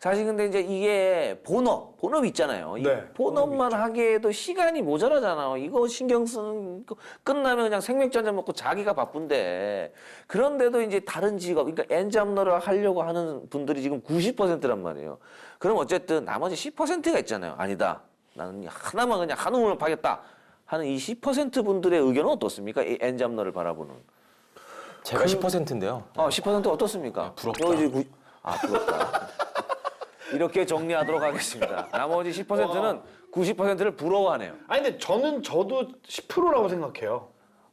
사실 근데 이제 이게 본업 있잖아요. 이 네, 본업만 하기에도 시간이 모자라잖아요. 이거 신경 쓰는 거 끝나면 그냥 생맥주 한잔 먹고 자기가 바쁜데 그런데도 이제 다른 직업, 그러니까 엔잡러를 하려고 하는 분들이 지금 90%란 말이에요. 그럼 어쨌든 나머지 10%가 있잖아요. 아니다. 나는 하나만 그냥 한 우물로 파겠다 하는 이 10% 분들의 의견은 어떻습니까? 이 엔잡러를 바라보는. 제가 10%인데요. 10% 어떻습니까? 부럽다. 부럽다. 이렇게 정리하도록 하겠습니다. 나머지 10%는 90%를 부러워하네요. 아니 근데 저도 10%라고 생각해요.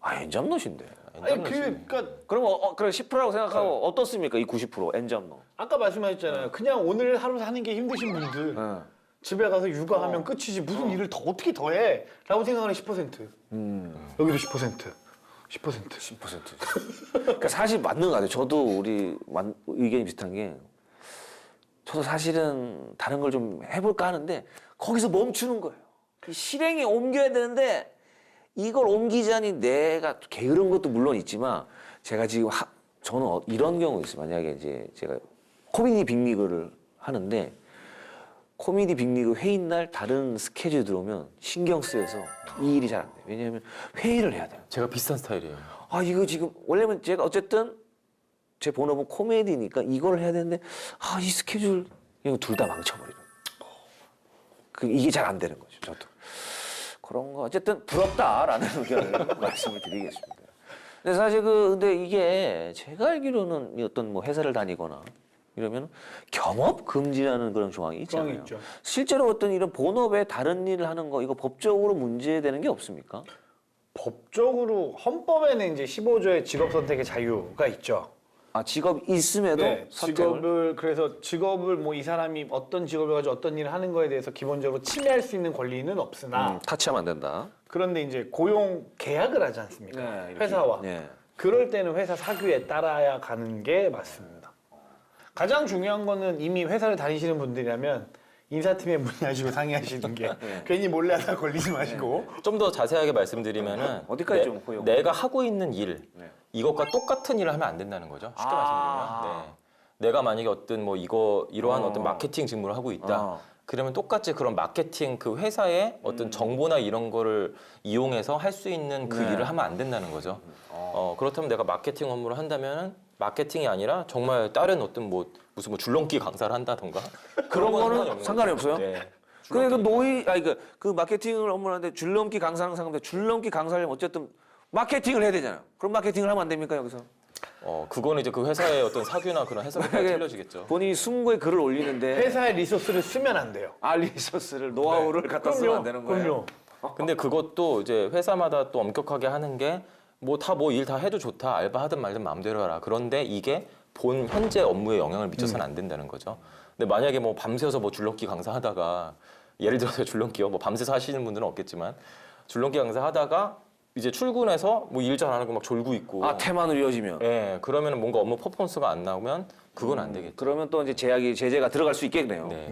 엔잡러신데. 아니 그러니까 그럼 그럼 10%라고 생각하고 어떻습니까? 이 90% 엔잡러. 아까 말씀하셨잖아요. 그냥 오늘 하루 사는 게 힘드신 분들 집에 가서 육아하면 끝이지 무슨 일을 더 어떻게 더 해? 라고 생각하는 10%. 여기도 10%. 10%. 그러니까 사실 맞는 것 같아요. 저도 의견이 비슷한 게 저도 사실은 다른 걸 좀 해볼까 하는데 거기서 멈추는 거예요. 실행에 옮겨야 되는데 이걸 옮기자니 내가 게으른 것도 물론 있지만 제가 지금 저는 이런 경우 있어요. 만약에 이제 제가 코미디 빅리그를 하는데 코미디 빅리그 회의 날 다른 스케줄 들어오면 신경 쓰여서 이 일이 잘 안 돼요. 왜냐하면 회의를 해야 돼요. 제가 비슷한 스타일이에요. 이거 지금 원래는 제가 어쨌든 제 본업은 코미디니까 이걸 해야 되는데 이 스케줄 이거 둘 다 망쳐버리는. 이게 잘 안 되는 거죠. 저도 그런 거 어쨌든 부럽다라는 의견을 말씀을 드리겠습니다. 근데 사실 근데 이게 제가 알기로는 어떤 뭐 회사를 다니거나 이러면 겸업 금지라는 그런 조항이 있잖아요. 조항이 있죠. 실제로 어떤 이런 본업에 다른 일을 하는 거 이거 법적으로 문제되는 게 없습니까? 법적으로 헌법에는 이제 15조의 직업 선택의 자유가 있죠. 직업 있음에도 네, 선택을? 그래서 직업을 뭐 이 사람이 어떤 직업을 가지고 어떤 일을 하는 거에 대해서 기본적으로 침해할 수 있는 권리는 없으나 타치하면 안 된다. 그런데 이제 고용 계약을 하지 않습니까? 네, 이렇게. 회사와. 네. 그럴 때는 회사 사규에 따라야 가는 게 맞습니다. 가장 중요한 거는 이미 회사를 다니시는 분들이라면 인사팀에 문의하시고 상의하시는 게 괜히 몰래 하다 걸리지 마시고 좀 더 자세하게 말씀드리면은 어디까지 좀 고용? 내가 하고 있는 일 네. 이것과 똑같은 일을 하면 안 된다는 거죠. 쉽게 말씀드리면. 네. 내가 만약에 어떤 뭐 이러한 어떤 마케팅 직무를 하고 있다. 그러면 똑같이 그런 마케팅 그 회사의 어떤 정보나 이런 거를 이용해서 할 수 있는 그 일을 하면 안 된다는 거죠. 그렇다면 내가 마케팅 업무를 한다면 마케팅이 아니라 정말 다른 어떤 무슨 줄넘기 강사를 한다던가 그런 건 거는 상관이 없어요? 네. 근데 그 마케팅을 업무를 하는데 줄넘기 강사는 상관없는데 줄넘기 강사를 어쨌든 마케팅을 해야 되잖아요. 그럼 마케팅을 하면 안 됩니까, 여기서? 그거는 이제 그 회사의 어떤 사규나 그런 해석에 따라 틀려지겠죠. 본인이 숨고에 글을 올리는데 회사의 리소스를 쓰면 안 돼요. 리소스를 노하우를 갖다 쓰면 안 되는 거예요. 그럼요. 근데 그것도 이제 회사마다 또 엄격하게 하는 게 일 다 해도 좋다. 알바 하든 말든 마음대로 해라. 그런데 이게 본 현재 업무에 영향을 미쳐서는 안 된다는 거죠. 근데 만약에 밤새서 줄넘기 강사하다가 예를 들어서 줄넘기요. 밤새서 하시는 분들은 없겠지만 줄넘기 강사하다가 이제 출근해서 일 잘 안 하고 막 졸고 있고. 태만으로 이어지면. 네, 그러면 뭔가 업무 퍼포먼스가 안 나오면 그건 안 되겠죠. 그러면 또 이제 제재가 들어갈 수 있겠네요. 네.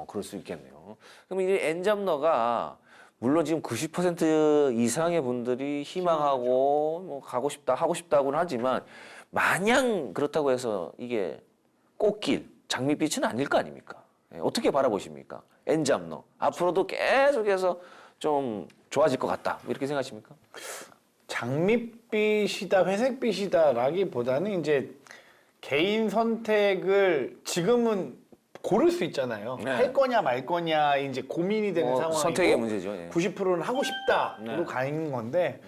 그럴 수 있겠네요. 그럼 이제 엔잡러가 물론 지금 90% 이상의 분들이 희망하고 가고 싶다 하고 싶다고는 하지만 마냥 그렇다고 해서 이게 꽃길 장밋빛은 아닐 거 아닙니까? 어떻게 바라보십니까? 엔잡러 앞으로도 계속해서 좀 좋아질 것 같다 이렇게 생각하십니까? 장밋빛이다 회색빛이다라기보다는 이제 개인 선택을 지금은 고를 수 있잖아요. 네. 할 거냐 말 거냐 이제 고민이 되는 상황이고 선택의 문제죠. 예. 90%는 하고 싶다로 가 있는 건데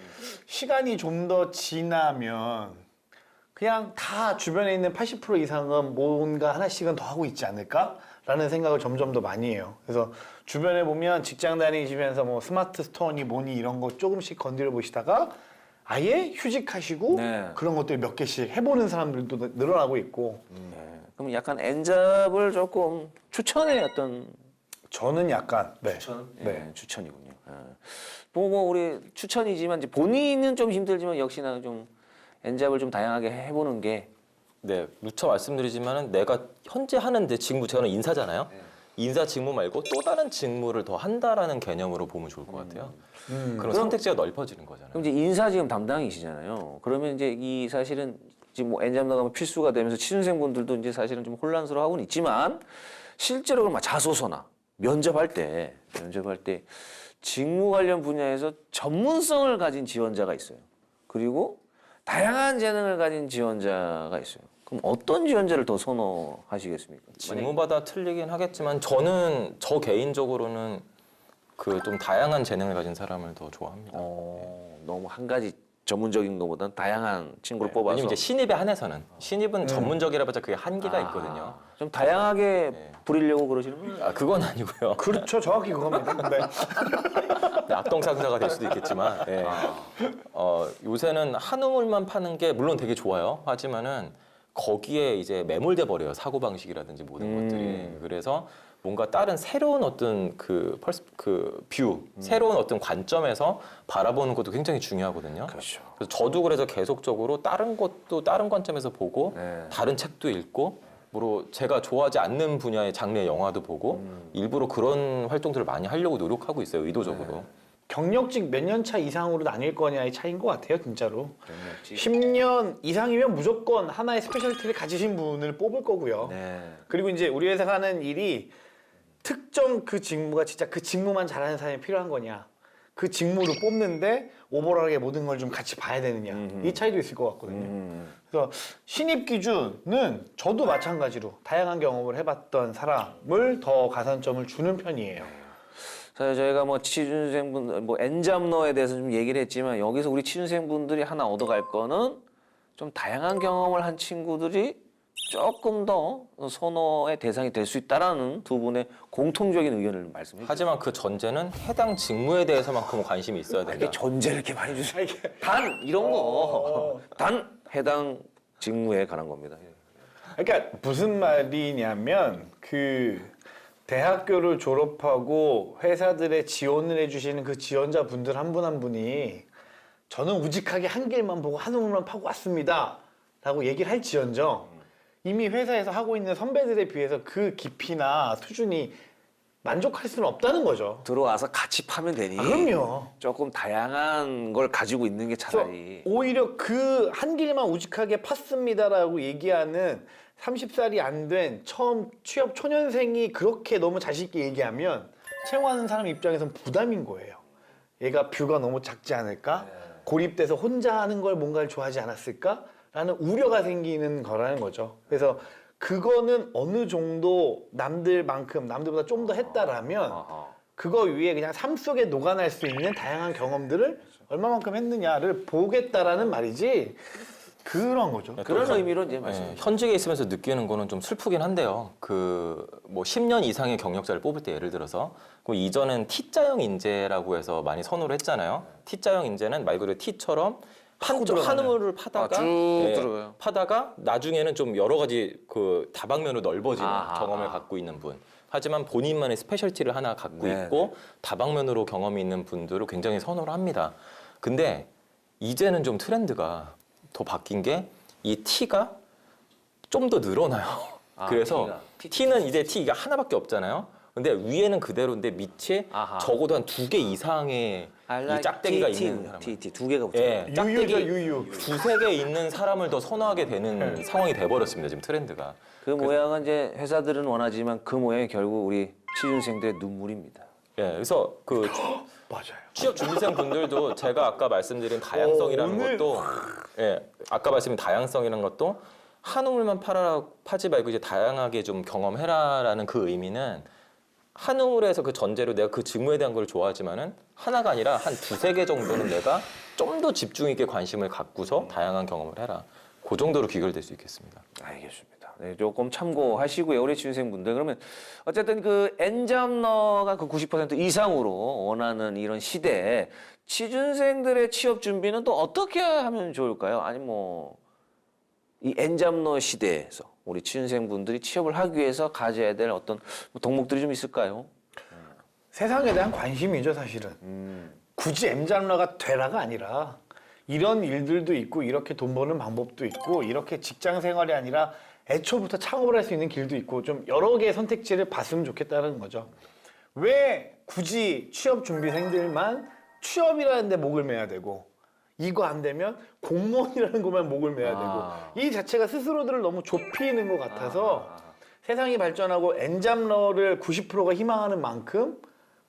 시간이 좀 더 지나면 그냥 다 주변에 있는 80% 이상은 뭔가 하나씩은 더 하고 있지 않을까라는 생각을 점점 더 많이 해요. 그래서 주변에 보면 직장 다니시면서 스마트 스토어니 뭐니 이런 거 조금씩 건드려 보시다가 아예 휴직하시고 그런 것들 몇 개씩 해보는 사람들도 늘어나고 있고. 그럼 약간 엔잡을 조금 추천의 어떤 저는 약간 추천? 네, 추천이군요. 우리 추천이지만 이제 본인은 좀 힘들지만 역시나 좀 엔잡을 좀 다양하게 해보는 게 네, 누차 말씀드리지만은 내가 현재 하는데 직무 저는 인사잖아요. 인사 직무 말고 또 다른 직무를 더 한다라는 개념으로 보면 좋을 것 같아요. 그럼 선택지가 넓어지는 거잖아요. 그럼 이제 인사 지금 담당이시잖아요. 그러면 이제 이 사실은 지금 엔잡 나가면 필수가 되면서 취준생분들도 이제 사실은 좀 혼란스러워하고는 있지만 실제로 그럼 자소서나 면접할 때 직무 관련 분야에서 전문성을 가진 지원자가 있어요. 그리고 다양한 재능을 가진 지원자가 있어요. 그럼 어떤 지원자를 더 선호하시겠습니까? 직무마다 틀리긴 하겠지만 저는 저 개인적으로는 그 좀 다양한 재능을 가진 사람을 더 좋아합니다. 너무 한 가지 전문적인 것보다는 다양한 친구를 뽑아서 왜냐면 이제 신입에 한해서는 신입은 전문적이라봤자 그게 한계가 있거든요. 좀 다양하게 부리려고 그러시는 거예요? 아 그건 아니고요. 그렇죠. 정확히 그겁니다. 네. 네, 악동상사가 될 수도 있겠지만 네. 요새는 한우물만 파는 게 물론 되게 좋아요. 하지만은 거기에 이제 매몰돼 버려요. 사고 방식이라든지 모든 것들이. 그래서 뭔가 다른 새로운 어떤 그 뷰, 새로운 어떤 관점에서 바라보는 것도 굉장히 중요하거든요. 그렇죠. 그래서 저도 그래서 계속적으로 다른 것도 다른 관점에서 보고 네. 다른 책도 읽고 뭐로 제가 좋아하지 않는 분야의 장르의 영화도 보고 일부러 그런 활동들을 많이 하려고 노력하고 있어요. 의도적으로. 경력직 몇 년 차 이상으로 나뉠 거냐의 차이인 것 같아요, 진짜로. 경력직. 10년 이상이면 무조건 하나의 스페셜티를 가지신 분을 뽑을 거고요. 네. 그리고 이제 우리 회사가 하는 일이 특정 그 직무가 진짜 그 직무만 잘하는 사람이 필요한 거냐, 그 직무를 뽑는데 오버롤하게 모든 걸 좀 같이 봐야 되느냐, 이 차이도 있을 것 같거든요. 그래서 신입 기준은 저도 마찬가지로 다양한 경험을 해봤던 사람을 더 가산점을 주는 편이에요. 사실 저희가 뭐 취준생분, 뭐 엔잡러에 대해서 좀 얘기를 했지만 여기서 우리 취준생분들이 하나 얻어갈 거는 좀 다양한 경험을 한 친구들이 조금 더 선호의 대상이 될 수 있다라는 두 분의 공통적인 의견을 말씀해 주세요. 하지만 그 전제는 해당 직무에 대해서만큼은 관심이 있어야 된다. 이게 전제를 이렇게 많이 주세요. 단 이런 거, 단 해당 직무에 관한 겁니다. 그러니까 무슨 말이냐면 그 대학교를 졸업하고 회사들에 지원을 해주시는 그 지원자분들 한 분 한 분이 저는 우직하게 한 길만 보고 한 우물만 파고 왔습니다 라고 얘기를 할지언정 이미 회사에서 하고 있는 선배들에 비해서 그 깊이나 수준이 만족할 수는 없다는 거죠. 들어와서 같이 파면 되니. 그럼요. 조금 다양한 걸 가지고 있는 게 그래서 차라리. 오히려 그 한 길만 우직하게 팠습니다라고 얘기하는 30살이 안 된 처음 취업 초년생이 그렇게 너무 자신 있게 얘기하면 채용하는 사람 입장에선 부담인 거예요. 얘가 뷰가 너무 작지 않을까? 고립돼서 혼자 하는 걸 뭔가를 좋아하지 않았을까? 라는 우려가 생기는 거라는 거죠. 그래서 그거는 어느 정도 남들만큼 남들보다 좀 더 했다라면 그거 위에 그냥 삶 속에 녹아날 수 있는 다양한 경험들을 얼마만큼 했느냐를 보겠다라는 말이지 그런 거죠. 그런 의미로 이제 말씀. 네, 현직에 있으면서 느끼는 거는 좀 슬프긴 한데요. 그 뭐 10년 이상의 경력자를 뽑을 때 예를 들어서 그 이전엔 T자형 인재라고 해서 많이 선호를 했잖아요. T자형 인재는 말 그대로 T처럼 한쪽 한우물을 파다가 쭉 예, 들어가요. 파다가 나중에는 좀 여러 가지 그 다방면으로 넓어지는 아하. 경험을 갖고 있는 분. 하지만 본인만의 스페셜티를 하나 갖고 네, 있고 다방면으로 경험이 있는 분들을 굉장히 선호를 합니다. 근데 이제는 좀 트렌드가 더 바뀐 게 이 T가 좀 더 늘어나요. 그래서 T는 이제 T가 하나밖에 없잖아요. 근데 위에는 그대로인데 밑에 아하. 적어도 한 2개 이상의 이 짝대기가 있는 사람. T 두 개가 붙어. 예, 유유죠, 짝대기 유유. 두세 개 있는 사람을 더 선호하게 되는 상황이 돼버렸습니다. 지금 트렌드가. 그 모양은 이제 회사들은 원하지만 그 모양이 결국 우리 취준생들의 눈물입니다. 예, 그래서 그 맞아요. 취업 준비생 분들도 제가 아까 말씀드린 다양성이라는 오늘- 것도 예, 아까 말씀드린 다양성이라는 것도 한 우물만 파지 말고 이제 다양하게 좀 경험해라라는 그 의미는 한 우물에서 그 전제로 내가 그 직무에 대한 걸 좋아하지만은 하나가 아니라 한 두세 개 정도는 내가 좀 더 집중 있게 관심을 갖고서 다양한 경험을 해라. 그 정도로 귀결될 수 있겠습니다. 알겠습니다. 네, 조금 참고하시고요, 우리 취준생분들. 그러면 어쨌든 그 엔잡러가 그 90% 이상으로 원하는 이런 시대에 취준생들의 취업 준비는 또 어떻게 하면 좋을까요? 아니 뭐 이 엔잡러 시대에서 우리 취준생분들이 취업을 하기 위해서 가져야 될 어떤 덕목들이 좀 있을까요? 세상에 대한 관심이죠, 사실은. 굳이 M장르가 되라가 아니라 이런 일들도 있고 이렇게 돈 버는 방법도 있고 이렇게 직장 생활이 아니라 애초부터 창업을 할 수 있는 길도 있고 좀 여러 개의 선택지를 봤으면 좋겠다는 거죠. 왜 굳이 취업 준비생들만 취업이라는 데 목을 매야 되고 이거 안 되면 공무원이라는 것만 목을 매야 되고 이 자체가 스스로들을 너무 좁히는 것 같아서 세상이 발전하고 엔잡러를 90%가 희망하는 만큼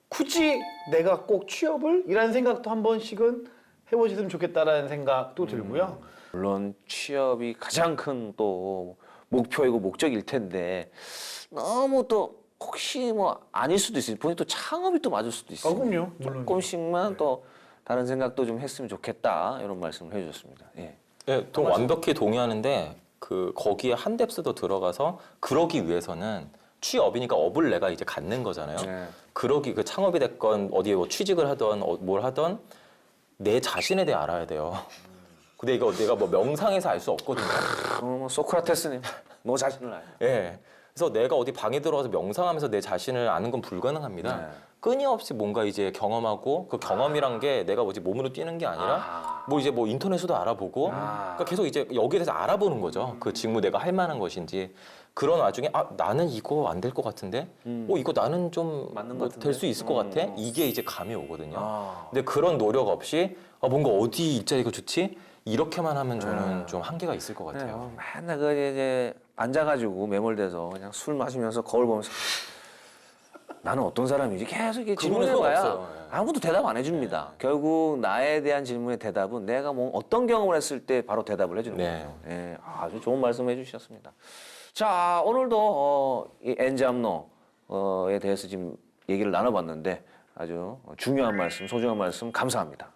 굳이 내가 꼭 취업을? 이라는 생각도 한 번씩은 해보셨으면 좋겠다라는 생각도 들고요. 물론 취업이 가장 큰 또 목표이고 목적일 텐데 너무 또 혹시 뭐 아닐 수도 있어요. 본인 또 창업이 또 맞을 수도 있어요. 그럼요. 물론. 조금씩만 또 다른 생각도 좀 했으면 좋겠다 이런 말씀을 해주셨습니다. 예. 예, 완벽히 동의하는데 그 거기에 한 뎁스 더 들어가서 그러기 위해서는 취업이니까 업을 내가 이제 갖는 거잖아요. 네. 그러기 그 창업이 됐건 어디에 뭐 취직을 하던 뭘 하던 내 자신에 대해 알아야 돼요. 근데 이거 내가 뭐 명상에서 알 수 없거든요. 뭐 소크라테스님, 너 자신을 알아. 예. 그래서 내가 어디 방에 들어가서 명상하면서 내 자신을 아는 건 불가능합니다. 네. 끊임없이 뭔가 이제 경험하고 그 경험이란 게 내가 뭐지 몸으로 뛰는 게 아니라 뭐 이제 뭐 인터넷에도 알아보고 그러니까 계속 이제 여기에 대해서 알아보는 거죠. 그 직무 내가 할 만한 것인지. 그런 와중에 나는 이거 안 될 것 같은데 이거 나는 좀 맞는 것 같은데? 될 수 있을 것 같아. 이게 이제 감이 오거든요. 아. 근데 그런 노력 없이 뭔가 어디 일자리가 좋지? 이렇게만 하면 저는 좀 한계가 있을 것 같아요. 맨날 그 이제 앉아가지고 매몰돼서 그냥 술 마시면서 거울 보면서 나는 어떤 사람이지 계속 이렇게 그거는 질문해봐야 소용없어요. 예. 아무도 대답 안 해줍니다. 결국 나에 대한 질문의 대답은 내가 뭐 어떤 경험을 했을 때 바로 대답을 해주는 네. 거예요. 예, 아주 좋은 말씀 해주셨습니다. 자, 오늘도 이 엔잡노에 대해서 지금 얘기를 나눠봤는데 아주 중요한 말씀, 소중한 말씀 감사합니다.